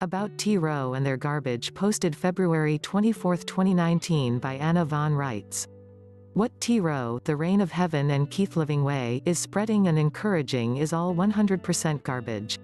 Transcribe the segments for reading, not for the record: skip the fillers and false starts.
About T. Rowe and their garbage, posted February 24, 2019 by Anna von Reitz. What T. Rowe, The Reign of Heaven and Keith Living Way, is spreading and encouraging is all 100% garbage.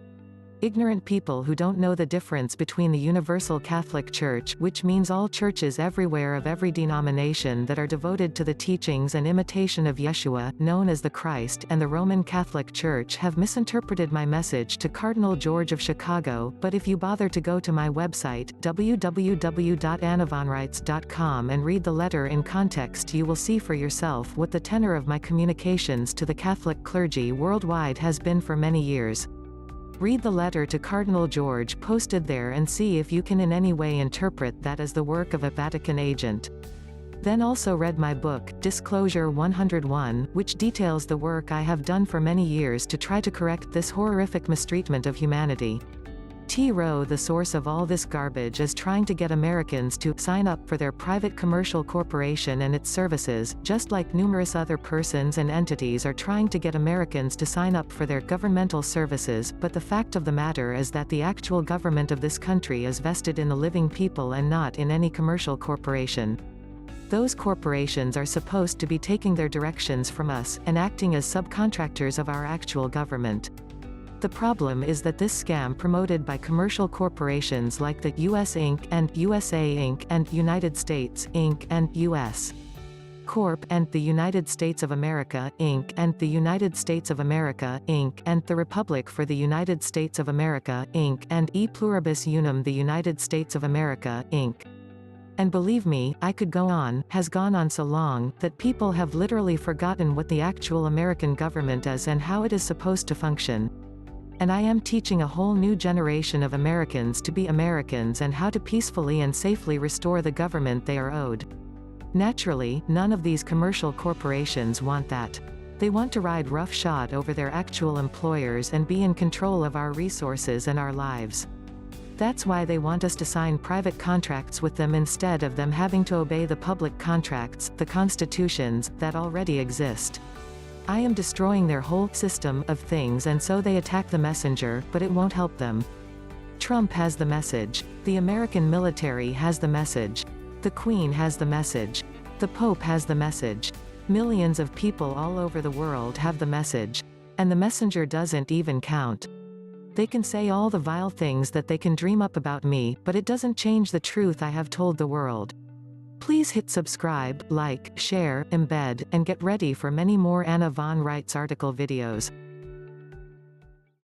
Ignorant people who don't know the difference between the Universal Catholic Church, which means all churches everywhere of every denomination that are devoted to the teachings and imitation of Yeshua, known as the Christ, and the Roman Catholic Church have misinterpreted my message to Cardinal George of Chicago. But if you bother to go to my website, www.annavonreitz.com, and read the letter in context, you will see for yourself what the tenor of my communications to the Catholic clergy worldwide has been for many years. Read the letter to Cardinal George posted there and see if you can in any way interpret that as the work of a Vatican agent. Then also read my book, Disclosure 101, which details the work I have done for many years to try to correct this horrific mistreatment of humanity. T. Rowe, the source of all this garbage, is trying to get Americans to sign up for their private commercial corporation and its services, just like numerous other persons and entities are trying to get Americans to sign up for their governmental services. But the fact of the matter is that the actual government of this country is vested in the living people and not in any commercial corporation. Those corporations are supposed to be taking their directions from us, and acting as subcontractors of our actual government. The problem is that this scam promoted by commercial corporations like the US Inc. and USA Inc. and United States Inc. and US Corp. and the United States of America Inc. and the United States of America Inc. and the Republic for the United States of America Inc. and E Pluribus Unum the United States of America Inc. And believe me, I could go on, has gone on so long, that people have literally forgotten what the actual American government is and how it is supposed to function. And I am teaching a whole new generation of Americans to be Americans and how to peacefully and safely restore the government they are owed. Naturally, none of these commercial corporations want that. They want to ride roughshod over their actual employers and be in control of our resources and our lives. That's why they want us to sign private contracts with them instead of them having to obey the public contracts, the constitutions, that already exist. I am destroying their whole system of things, and so they attack the messenger, but it won't help them. Trump has the message. The American military has the message. The Queen has the message. The Pope has the message. Millions of people all over the world have the message. And the messenger doesn't even count. They can say all the vile things that they can dream up about me, but it doesn't change the truth I have told the world. Please hit subscribe, like, share, embed, and get ready for many more Anna von Reitz article videos.